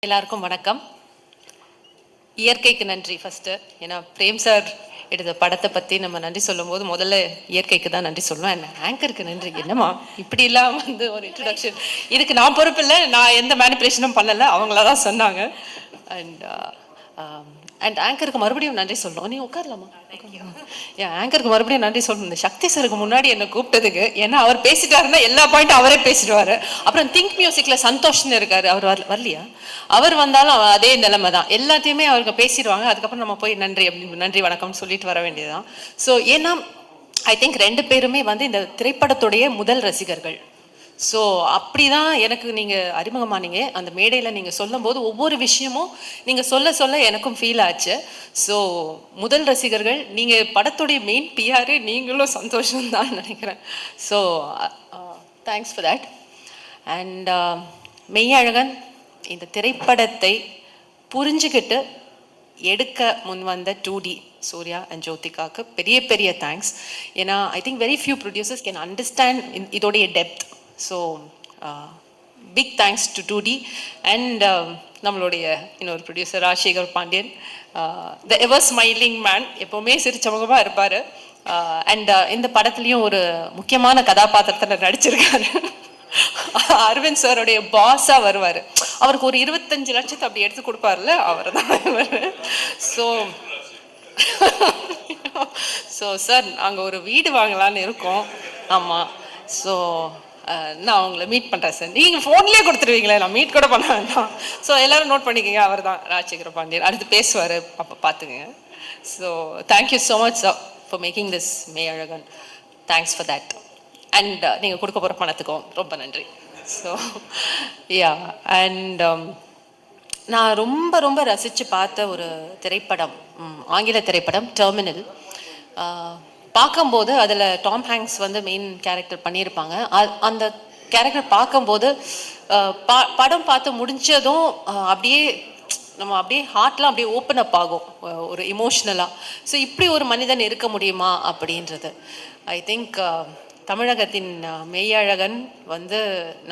எல்லாருக்கும் வணக்கம். இயற்கைக்கு நன்றி ஃபர்ஸ்ட். ஏன்னா பிரேம் சார் எடுத்த படத்தை பற்றி நம்ம நன்றி சொல்லும் போது முதல்ல இயற்கைக்கு தான் நன்றி சொல்லணும். அண்ட் ஆங்கருக்கு நன்றி. என்னம்மா இப்படி இல்லாமல் ஒரு இன்ட்ரடக்ஷன், இதுக்கு நான் பொறுப்பு இல்லை, நான் எந்த மேனிப்புலேஷனும் பண்ணலை, அவங்கள தான் சொன்னாங்க. அண்ட் அண்ட் ஆங்கருக்கு மறுபடியும் நன்றி சொல்லணும். நீ உட்காரலாமா? ஏன் ஆங்கருக்கு மறுபடியும் நன்றி சொல்லணும். இந்த சக்தி சாருக்கு முன்னாடி என்னை கூப்பிட்டதுக்கு. ஏன்னா அவர் பேசிட்டாருன்னா எல்லா பாயிண்ட்டும் அவரே பேசிடுவாரு. அப்புறம் திங்க் மியூசிக்ல சந்தோஷ்னு இருக்காரு, அவர் வரலையா? அவர் வந்தாலும் அதே நிலைமை தான், எல்லாத்தையுமே அவருக்கு பேசிடுவாங்க. அதுக்கப்புறம் நம்ம போய் நன்றி அப்படின்னு நன்றி வணக்கம்னு சொல்லிட்டு வர வேண்டியதுதான். ஸோ ஏன்னா ஐ திங்க் ரெண்டு பேருமே இந்த திரைப்படத்துடைய முதல் ரசிகர்கள். ஸோ அப்படிதான் எனக்கு நீங்கள் அறிமுகமானீங்க. அந்த மேடையில் நீங்கள் சொல்லும் போது ஒவ்வொரு விஷயமும் நீங்கள் சொல்ல சொல்ல எனக்கும் ஃபீல் ஆச்சு. ஸோ முதல் ரசிகர்கள் நீங்கள், படத்துடைய மெயின் பிஆரே நீங்களும் சந்தோஷம்தான் நினைக்கிறேன். So thanks for that. And Meiyazhagan இந்த திரைப்படத்தை புரிஞ்சுக்கிட்டு எடுக்க முன் வந்த 2D சூர்யா அண்ட் ஜோதிகாவுக்கு பெரிய பெரிய தேங்க்ஸ். ஏன்னா I think very few producers can understand இதோடைய depth. So big thanks to 2D and நம்மளுடைய இன்னொரு producer Rajasekar Pandian, the ever smiling man, எப்போவுமே சிரிச்சமுகமாக இருப்பார். அண்ட் இந்த படத்துலேயும் ஒரு முக்கியமான கதாபாத்திரத்தில் நடிச்சிருக்காரு. அரவிந்த் சாரோடைய பாஸாக வருவார். அவருக்கு ஒரு 25 லட்சத்தை அப்படி எடுத்து கொடுப்பார்ல, அவர் தான் இவர். ஸோ சார் நாங்கள் ஒரு வீடு வாங்கலான்னு இருக்கோம். ஆமாம். ஸோ நான் அவங்கள மீட் பண்ணுறேன் சார். நீங்கள் ஃபோன்லேயே கொடுத்துருவீங்களே, நான் மீட் கூட பண்ண வேண்டாம். ஸோ எல்லோரும் நோட் பண்ணிக்கோங்க, அவர் தான் ராஜசேகர பாண்டியன். அடுத்து பேசுவார், அப்போ பார்த்துங்க. So thank you so much sir for making this Meiyazhagan. Thanks for that. And நீங்கள் கொடுக்க போகிற பணத்துக்கும் ரொம்ப நன்றி. ஸோ யா அண்ட் நான் ரொம்ப ரொம்ப ரசித்து பார்த்த ஒரு திரைப்படம், ஆங்கில திரைப்படம் டெர்மினல். பார்க்கும்போது அதில் டாம் ஹேங்க்ஸ் மெயின் கேரக்டர் பண்ணியிருப்பாங்க. அந்த கேரக்டர் பார்க்கும்போது படம் பார்த்து முடிஞ்சதும் அப்படியே நம்ம அப்படியே ஹார்ட்லாம் அப்படியே ஓப்பன் அப் ஆகும் ஒரு இமோஷ்னலாக. ஸோ இப்படி ஒரு மனிதன் இருக்க முடியுமா அப்படின்றது. ஐ திங்க் தமிழகத்தின் மெய்யழகன்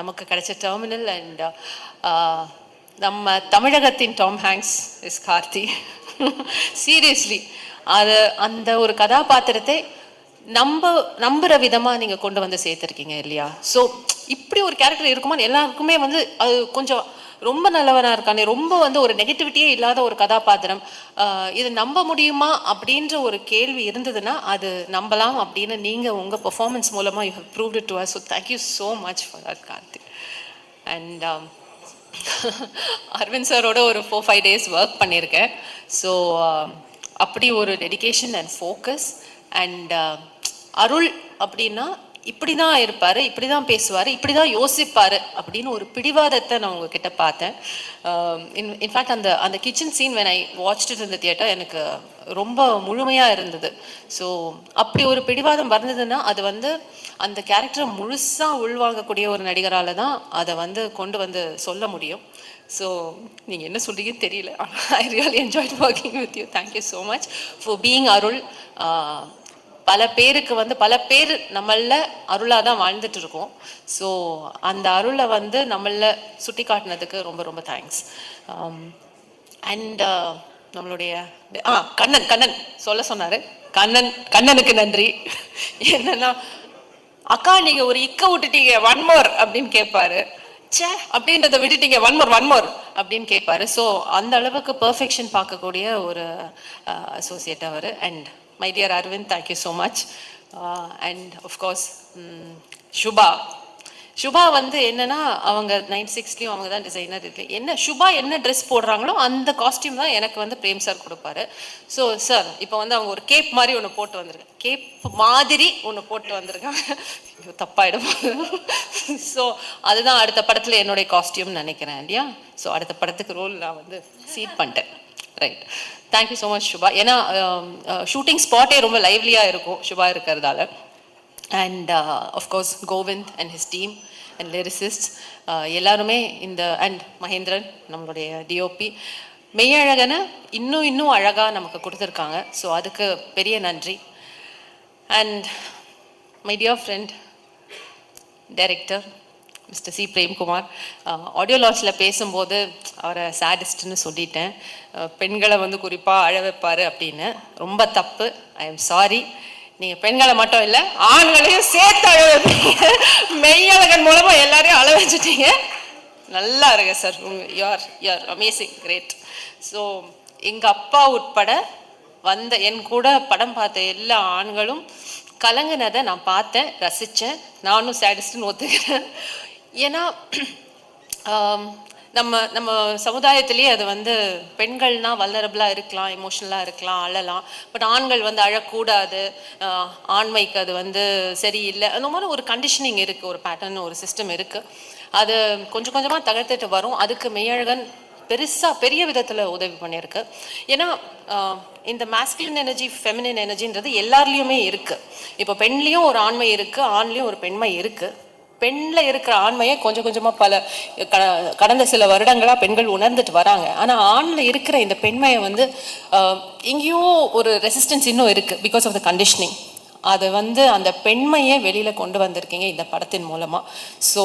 நமக்கு கிடைச்ச டெர்மினல். அண்ட் நம்ம தமிழகத்தின் Tom Hanks is Karthi. Seriously அந்த ஒரு கதாபாத்திரத்தை நம்புற விதமாக நீங்கள் கொண்டு சேர்த்துருக்கீங்க இல்லையா? ஸோ இப்படி ஒரு கேரக்டர் இருக்குமா எல்லாருக்குமே அது கொஞ்சம் ரொம்ப நல்லவனாக இருக்கானே, ரொம்ப ஒரு நெகட்டிவிட்டியே இல்லாத ஒரு கதாபாத்திரம், இது நம்ப முடியுமா அப்படின்ற ஒரு கேள்வி இருந்ததுன்னா அது நம்பலாம் அப்படின்னு நீங்கள் உங்கள் பெர்ஃபார்மன்ஸ் மூலமாக you have proved it to us. So thank you so much for that Karthi. And Aravind சாரோட ஒரு 4-5 days ஒர்க் பண்ணியிருக்கேன். ஸோ அப்படி ஒரு dedication and focus. And Arul அப்படின்னா இப்படி தான் இருப்பார், இப்படி தான் பேசுவார், இப்படி தான் யோசிப்பார் அப்படின்னு ஒரு பிடிவாதத்தை நான் உங்ககிட்ட பார்த்தேன். இன்ஃபேக்ட் அந்த kitchen scene when I watched it in the theatre எனக்கு ரொம்ப முழுமையாக இருந்தது. ஸோ அப்படி ஒரு பிடிவாதம் வந்ததுன்னா அது அந்த கேரக்டரை முழுசாக உள்வாங்கக்கூடிய ஒரு நடிகரால் தான் அதை கொண்டு சொல்ல முடியும். ஸோ நீங்கள் என்ன சொல்கிறீங்கன்னு தெரியல, ஆனால் I really enjoyed working with you. Thank you so much for being Arul. பல பேருக்கு பல பேர் நம்மள அருளாக தான் வாழ்ந்துட்டு இருக்கோம். ஸோ அந்த அருளை நம்மள சுட்டி காட்டினதுக்கு ரொம்ப ரொம்ப தேங்க்ஸ். அண்ட் நம்மளுடைய கண்ணன் சொல்ல சொன்னார். கண்ணனுக்கு நன்றி. என்னன்னா, அக்கா நீங்கள் ஒரு இக்க விட்டுட்டீங்க, 1 more அப்படின்னு கேட்பாரு. சே அப்படின்றத விட்டுட்டீங்க, 1 more அப்படின்னு கேட்பாரு. ஸோ அந்த அளவுக்கு பர்ஃபெக்ஷன் பார்க்கக்கூடிய ஒரு அசோசியேட் அவர். And my dear Aravind, thank you so much. And of course Subha என்னன்னா, அவங்க 96லையும் அவங்க தான் டிசைனர் இருக்கு. சுபா என்ன ட்ரெஸ் போடுறாங்களோ அந்த காஸ்டியூம் தான் எனக்கு பிரேம் சார் கொடுப்பாரு. ஸோ சார் இப்போ அவங்க ஒரு கேப் மாதிரி ஒன்று போட்டு வந்திருக்காங்க, கேப் மாதிரி ஒன்று போட்டு வந்திருக்காங்க, தப்பாயிடும். ஸோ அதுதான் அடுத்த படத்தில் என்னுடைய காஸ்டியூம்னு நினைக்கிறேன் இல்லையா? ஸோ அடுத்த படத்துக்கு ரோல் நான் சீட் பண்ணிட்டேன். Right. Thank you so much Subha. ஏன்னா ஷூட்டிங் ஸ்பாட்டே ரொம்ப லைவ்லியாக இருக்கும் சுபா இருக்கிறதால. And of course Govind and his team and lyricist எல்லாருமே அண்ட் மகேந்திரன் நம்மளுடைய டிஓபி மெய்யழகனை இன்னும் அழகாக நமக்கு கொடுத்துருக்காங்க. ஸோ அதுக்கு பெரிய நன்றி. And my dear friend director mister C Premkumar. Audio லான்ச்சில் பேசும்போது அவரை சேடிஸ்ட்னு சொல்லிட்டேன். பெண்களை வந்து குறிப்பாக அழ வைப்பார் அப்படின்னு. ரொம்ப தப்பு. I am sorry. நீங்கள் பெண்களை மட்டும் இல்லை, ஆண்களையும் சேர்த்து அழ வைப்பீங்க. மெய்யழகன் மூலமாக எல்லாரையும் அழ வச்சுட்டீங்க. நல்லா இருக்கு sir. You are amazing, great. So எங்கள் அப்பா உட்பட வந்த என் கூட படம் பார்த்த எல்லா ஆண்களும் கலங்கினதை நான் பார்த்தேன், ரசித்தேன். நானும் சேடிஸ்ட்னு ஒத்துக்கிறேன். ஏன்னா நம்ம நம்ம சமுதாயத்திலேயே அது வந்து பெண்கள்னா வல்னரபிளாக இருக்கலாம், எமோஷ்னலாக இருக்கலாம், அழலாம். பட் ஆண்கள் வந்து அழக்கூடாது, ஆண்மைக்கு அது வந்து சரியில்லை, அந்த மாதிரி ஒரு கண்டிஷனிங் இருக்குது, ஒரு பேட்டர்ன், ஒரு சிஸ்டம் இருக்குது. அது கொஞ்சம் கொஞ்சமாக தகர்த்துட்டு வரும். அதுக்கு மெய்யழகன் பெரிய விதத்தில் உதவி பண்ணியிருக்கு. ஏன்னா இந்த மாஸ்குலின் எனர்ஜி, ஃபெமினின் எனர்ஜின்றது எல்லாருலேயுமே இருக்குது. இப்போ பெண்லேயும் ஒரு ஆண்மை இருக்குது, ஆண்லேயும் ஒரு பெண்மை இருக்குது. பெண்ணில் இருக்கிற ஆண்மையை கொஞ்சம் கொஞ்சமாக கடந்த சில வருடங்களாக பெண்கள் உணர்ந்துட்டு வராங்க. ஆனால் ஆணில் இருக்கிற இந்த பெண்மையை வந்து எங்கேயோ ஒரு ரெசிஸ்டன்ஸ் இன்னும் இருக்குது, பிகாஸ் ஆஃப் த கண்டிஷனிங். அதை வந்து அந்த பெண்மையை வெளியில் கொண்டு வந்திருக்கீங்க இந்த படத்தின் மூலமாக. So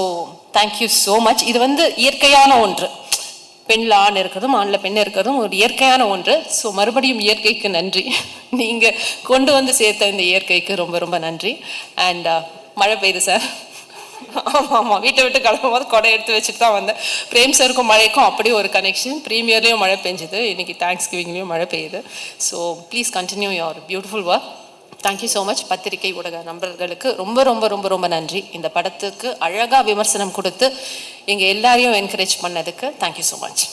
thank you so much. இது வந்து இயற்கையான ஒன்று. பெண்ணில் ஆண் இருக்கிறதும் ஆணில் பெண் இருக்கிறதும் ஒரு இயற்கையான ஒன்று. ஸோ மறுபடியும் இயற்கைக்கு நன்றி. நீங்கள் கொண்டு வந்து சேர்த்த இந்த இயற்கைக்கு ரொம்ப ரொம்ப நன்றி. அண்ட் மழை பெய்யுது சார். ஆமாம், வீட்டை விட்டு கிளம்பும் போது கொடை எடுத்து வச்சுட்டு தான் வந்தேன். பிரேம் சாருக்கும் மழைக்கும் அப்படியே ஒரு கனெக்ஷன். ப்ரீமியர்லேயும் மழை பெஞ்சுது, இன்றைக்கி தேங்க்ஸ் கிவிங்லேயும் மழை பெய்யுது. So please continue your beautiful work. Thank you so much. பத்திரிகை ஊடக நண்பர்களுக்கு ரொம்ப ரொம்ப ரொம்ப ரொம்ப நன்றி. இந்த படத்துக்கு அழகாக விமர்சனம் கொடுத்து எங்கள் எல்லாரையும் என்கரேஜ் பண்ணதுக்கு தேங்க்யூ ஸோ மச்.